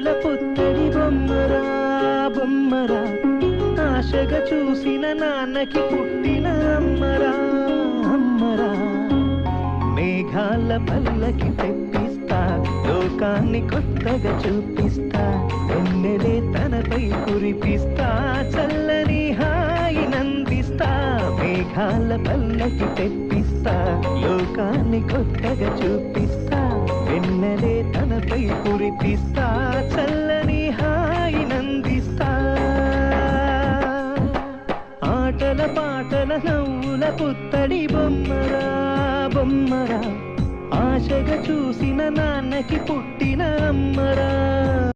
నవ్వుల పుత్తడి బొమ్మరా బొమ్మరా ఆశగా చూసిన నాన్నకి పుట్టిన అమ్మరా అమ్మరా మేఘాల పల్లకి తెప్పిస్తా లోకాన్ని కొత్తగా చూపిస్తా వెన్నెలే తనపై కురిపిస్తా చల్లని హాయి నందిస్తా మేఘాల పల్లకి తెప్పిస్తా లోకాన్ని కొత్తగా చూపిస్తా వెన్నెలే తనపై కురిపిస్తా చల్లని హాయి నందిస్తా ఆటల పాటల నవ్వుల పుత్తడి బొమ్మరా బొమ్మరా ఆశగా చూసిన నాన్నకి పుట్టిన అమ్మరా